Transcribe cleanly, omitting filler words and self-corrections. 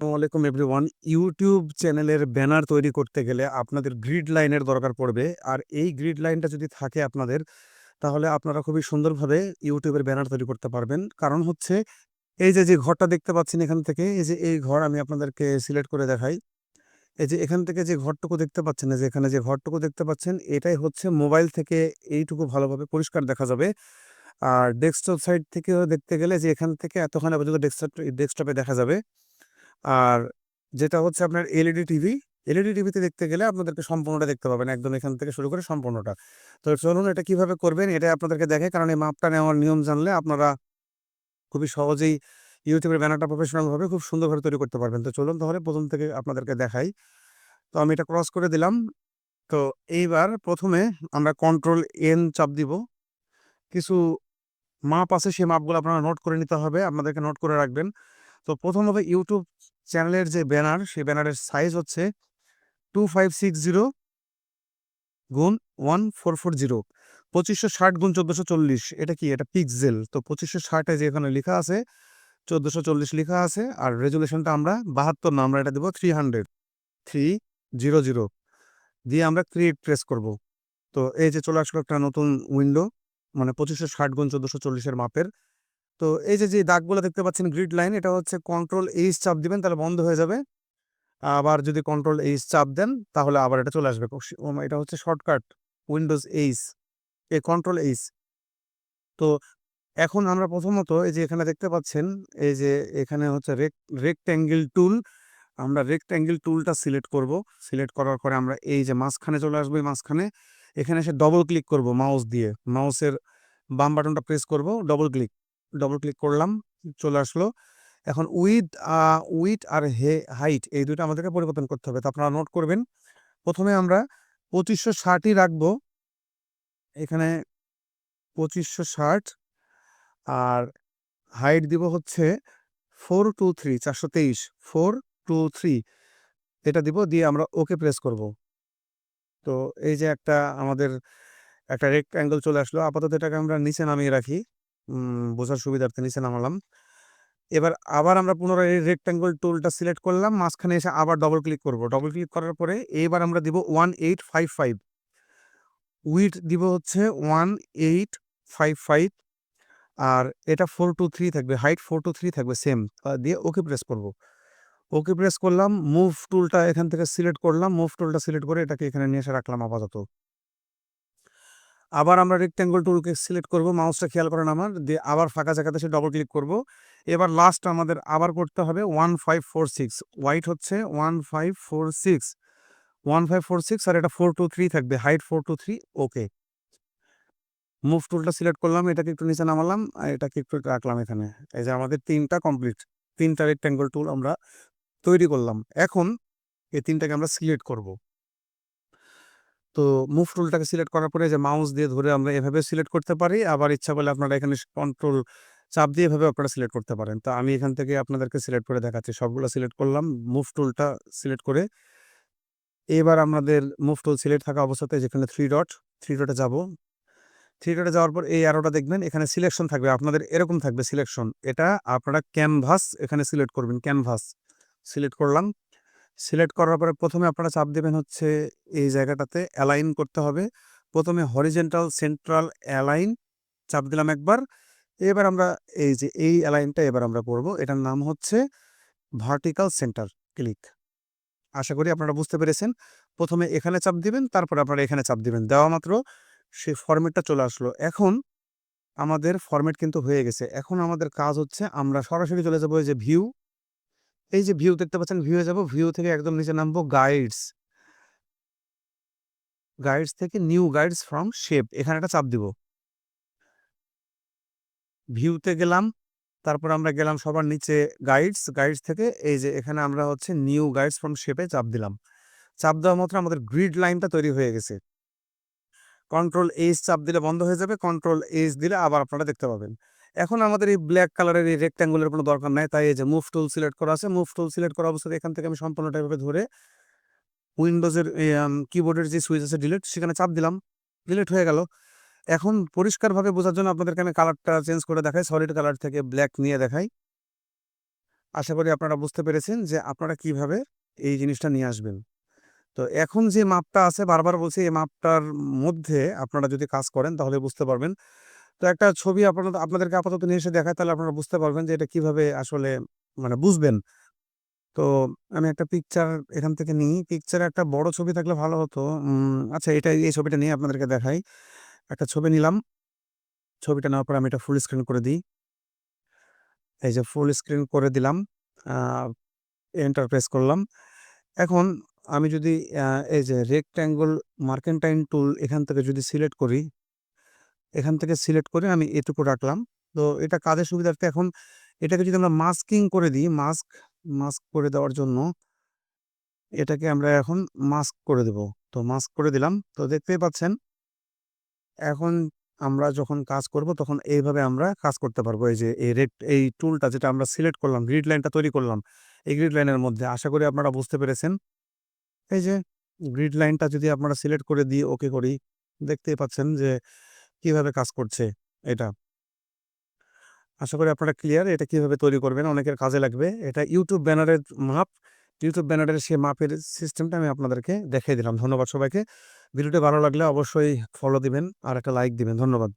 আসসালামু আলাইকুম everyone. YouTube চ্যানেলের ব্যানার তৈরি করতে গেলে আপনাদের গ্রিড লাইনের দরকার পড়বে। আর এই গ্রিড লাইনটা যদি থাকে আপনাদের, তাহলে আপনারা খুবই সুন্দরভাবে ইউটিউবের ব্যানার তৈরি করতে পারবেন। কারণ হচ্ছে এই যে ঘরটা দেখতে পাচ্ছেন এখান থেকে, এই যে এই ঘর আমি আপনাদেরকে সিলেক্ট করে দেখাই। এই যে এখান থেকে যে ঘরটুকু দেখতে পাচ্ছেন, এই যে এখানে যে ঘরটুকু দেখতে পাচ্ছেন, এটাই হচ্ছে মোবাইল থেকে এইটুকু ভালোভাবে পরিষ্কার দেখা যাবে। আর ডেস্কটপ সাইড থেকেও দেখতে গেলে যে এখান থেকে এতখানি পর্যন্ত ডেস্কটপে দেখা যাবে। আর যেটা হচ্ছে আপনার এলইডি টিভি, এলইডি টিভিতে দেখতে গেলে আপনাদেরকে সম্পূর্ণটা দেখতে পাবেন, একদম এখান থেকে শুরু করে সম্পূর্ণটা। তো চলুন এটা কিভাবে করবেন এটা আপনাদেরকে দেখাই, কারণ এই মাপটা নেওয়ার নিয়ম জানলে আপনারা খুবই সহজেই ইউটিউবের ব্যানারটা প্রফেশনালভাবে খুব সুন্দরভাবে তৈরি করতে পারবেন। তো চলুন তাহলে প্রথম থেকে আপনাদেরকে দেখাই। তো আমি এটা ক্রস করে দিলাম। তো এইবার প্রথমে আমরা কন্ট্রোল এন চাপ দিব। কিছু মাপ আছে, সেই মাপগুলো আপনারা নোট করে নিতে হবে, আপনাদেরকে নোট করে রাখবেন। তো প্রথম হবে ইউটিউব চ্যানেলের যে ব্যানার, সেই ব্যানারের সাইজ হচ্ছে 2560 গুণ 1440, 2560 গুণ 1440। এটা কি? এটা পিক্সেল। তো 2560 যে এখানে লেখা আছে, 1440 লেখা আছে। আর রেজুলেশনটা আমরা 72 না, আমরা এটা দেবো 300 দিয়ে আমরা ক্রিয়েট প্রেস করব। তো এই যে চলে আসলো একটা নতুন উইন্ডো, মানে 2560 গুণ 1440 মাপের। তো এই যে দাগগুলো দেখতে পাচ্ছেন গ্রিড লাইন, এটা হচ্ছে কন্ট্রোল এইচ চাপ দিবেন, তাহলে বন্ধ হয়ে যাবে। আবার যদি কন্ট্রোল এইচ চাপ দেন, তাহলে আবার এটা চলে আসবে। এটা হচ্ছে shortcut, Windows H, control H. তো এখন আমরা প্রথমত এই যে এখানে দেখতে পাচ্ছেন, এই যে এখানে হচ্ছে রেক্ট্যাঙ্গেল টুল, আমরা রেক্ট্যাঙ্গেল টুলটা সিলেক্ট করব। সিলেক্ট করার পরে আমরা এই যে মাঝখানে চলে আসবো, এই মাঝখানে এখানে এসে ডবল ক্লিক করব মাউস দিয়ে, মাউসের বাম বাটনটা প্রেস করব, ডবল ক্লিক করলাম, চলে আসলো। এখন উইথ আর হাইট, এই দুটো আমাদেরকে পরিবর্তন করতে হবে। তো আপনারা নোট করবেন, প্রথমে আমরা 2560ই রাখবো এখানে, 2560। আর হাইট দিব হচ্ছে 423, 423 এটা দিব, দিয়ে আমরা ওকে প্রেস করব। তো এই যে আমাদের একটা রেক্ট্যাঙ্গেল চলে আসলো। আপাতত এটাকে আমরা নিচে নামিয়ে রাখি, বোঝার সুবিধার্থে নিচে নামালাম। এবার আবার আমরা পুনরায় এই রেক্ট্যাঙ্গেল টুলটা সিলেক্ট করলাম, মাঝখানে এসে আবার ডবল ক্লিক করব। ডবল ক্লিক করার পরে এবার আমরা দিব 1855, উইথ দিব হচ্ছে 1855। আর এটা 423 থাকবে, হাইট 423 থাকবে সেম, দিয়ে ওকে প্রেস করব। ওকে প্রেস করলাম, মুভ টুলটা এখান থেকে সিলেক্ট করলাম, মুভ টুলটা সিলেক্ট করে এটাকে এখানে নিয়ে এসে রাখলাম আপাতত। আবার আমরা রেক্ট্যাঙ্গল টুলকে সিলেক্ট করব, মাউসটা খেয়াল করেন আমার, দিয়ে আবার ফাঁকা জায়গাতে এসে ডবল ক্লিক করব। এবার লাস্ট আমাদের আবার করতে হবে 1546, হোয়াইট হচ্ছে 1546, 1546, আর এটা 423 থাকবে, হাইট 423। ওকে, মুভ টুলটা সিলেক্ট করলাম, এটাকে একটু নিচে নামালাম, আর এটাকে একটু রাখলাম এখানে। এই যে আমাদের তিনটা কমপ্লিট, তিনটা রেক্ট্যাঙ্গল টুল আমরা তৈরি করলাম। এখন এই তিনটাকে আমরা সিলেক্ট করব। তো মুভ টুলটাকে সিলেক্ট করার পরে যে মাউস দিয়ে ধরে আমরা এভাবে সিলেক্ট করতে পারি, আবার ইচ্ছা করলে আপনারা এখানে কন্ট্রোল চাপ দিয়ে এভাবে আপনারা সিলেক্ট করতে পারেন। তো আমি এখান থেকে আপনাদেরকে সিলেক্ট করে দেখাচ্ছি, সবগুলো সিলেক্ট করলাম মুভ টুলটা সিলেক্ট করে। এবার আমাদের মুভ টুল সিলেক্ট থাকা অবস্থাতে যেখানে থ্রি ডটে যাব, থ্রি ডটে যাওয়ার পর এই অ্যারোটা দেখবেন, এখানে সিলেকশন থাকবে আপনাদের, এরকম থাকবে সিলেকশন। এটা আপনারা ক্যানভাস এখানে সিলেক্ট করবেন, ক্যানভাস সিলেক্ট করলাম। সিলেক্ট করার পরে প্রথমে আপনারা চাপ দেবেন হচ্ছে এই জায়গাটাতে অ্যালাইন করতে হবে। প্রথমে হরিজেন্টাল সেন্ট্রাল অ্যালাইন চাপ দিলাম একবার। এবার আমরা এই যে এই অ্যালাইনটা এবার আমরা করব, এটার নাম হচ্ছে ভার্টিক্যাল সেন্টার ক্লিক। আশা করি আপনারা বুঝতে পেরেছেন। প্রথমে এখানে চাপ দিবেন, তারপর আপনারা এখানে চাপ দিবেন, দেওয়া মাত্র সেই ফরম্যাটটা চলে আসলো। এখন আমাদের ফরম্যাট কিন্তু হয়ে গেছে। এখন আমাদের কাজ হচ্ছে আমরা সরাসরি চলে যাবো এই যে ভিউ, এই যে ভিউ দেখতে পাচ্ছেন, ভিউ যাব, ভিউ থেকে একদম নিচে নামবো গাইডস, গাইডস থেকে নিউ গাইডস ফ্রম শেপ, এখানে একটা চাপ দিব। ভিউতে গেলাম, তারপর আমরা গেলাম সবার নিচে গাইডস, গাইডস থেকে এই যে এখানে আমরা হচ্ছে নিউ গাইডস ফ্রম শেপে চাপ দিলাম। চাপ দেওয়া মাত্র আমাদের গ্রিড লাইনটা তৈরি হয়ে গেছে। কন্ট্রোল এইচ চাপ দিলে বন্ধ হয়ে যাবে, কন্ট্রোল এইচ দিলে আবার আপনারা দেখতে পাবেন। এখন আমাদের এই ব্ল্যাক কালারের এই রেক্ট্যাঙ্গুলের কোনো দরকার নাই, তাই এই যে মুভ টুল সিলেক্ট করা আছে, মুভ টুল সিলেক্ট করা অবস্থায় এখান থেকে আমি সম্পূর্ণটা এভাবে ধরে উইন্ডোজের কিবোর্ডের যে সুইচ আছে ডিলিট, সেখানে চাপ দিলাম, ডিলিট হয়ে গেল। এখন পরিষ্কারভাবে বোঝার জন্য আপনাদেরকে আমি কালারটা চেঞ্জ করে দেখাই, সলিড কালার থেকে ব্ল্যাক নিয়ে দেখাই। আশা করি আপনারা বুঝতে পেরেছেন যে আপনারা কিভাবে এই জিনিসটা নিয়ে আসবেন। তো এখন যে মাপটা আছে বারবার বলছি এই মাপটার মধ্যে আপনারা যদি কাজ করেন তাহলে বুঝতে পারবেন। তো একটা ছবি আপনাদেরকে আপাতত নিয়ে এসে দেখাই তাহলে আপনারা বুঝতে পারবেন যে এটা কিভাবে আসলে মানে বুঝবেন। তো আমি একটা পিকচার এখান থেকে নিই। পিকচারে একটা বড় ছবি থাকলে ভালো হতো। আচ্ছা এই ছবিটা নিয়ে আপনাদেরকে দেখাই। একটা ছবি নিলাম। ছবিটা নেওয়ার পর আমি এটা ফুল স্ক্রিন করে দিই। এই যে ফুল স্ক্রিন করে দিলাম। আ এন্টার প্রেস করলাম। এখন আমি যদি আ এই যে রেক্টেঙ্গল মার্কেন্টাইল টুল এখান থেকে যদি সিলেক্ট করি, এখান থেকে সিলেক্ট করে আমি এটুকু রাখলাম। তো এটা কাজের সুবিধার্থে এখন এটাকে যদি আমরা মাস্কিং করে দিই, মাস্ক করে দেওয়ার জন্য এটাকে আমরা এখন মাস্ক করে দেব। তো মাস্ক করে দিলাম। তো দেখতেই পাচ্ছেন এখন আমরা যখন কাজ করব তখন এইভাবে আমরা কাজ করতে পারবো। এই যে এই টুলটা যেটা আমরা সিলেক্ট করলাম, গ্রিড লাইনটা তৈরি করলাম। এই গ্রিড লাইনের মধ্যে আশা করি আপনারা বুঝতে পেরেছেন। এই যে গ্রিড লাইনটা যদি আপনারা সিলেক্ট করে দিয়ে ওকে করি, দেখতেই পাচ্ছেন যে কিভাবে কাজ করছে এটা। আশা করি আপনারা ক্লিয়ার এটা কিভাবে তৈরি করবেন অনেকের কাজে লাগবে। এটা YouTube ব্যানারের মাপ। YouTube ব্যানারের সেই মাপের সিস্টেমটা আমি আপনাদেরকে দেখিয়ে দিলাম। ধন্যবাদ সবাইকে। ভিডিওটি ভালো লাগলে অবশ্যই ফলো দিবেন আর একটা লাইক দিবেন। ধন্যবাদ।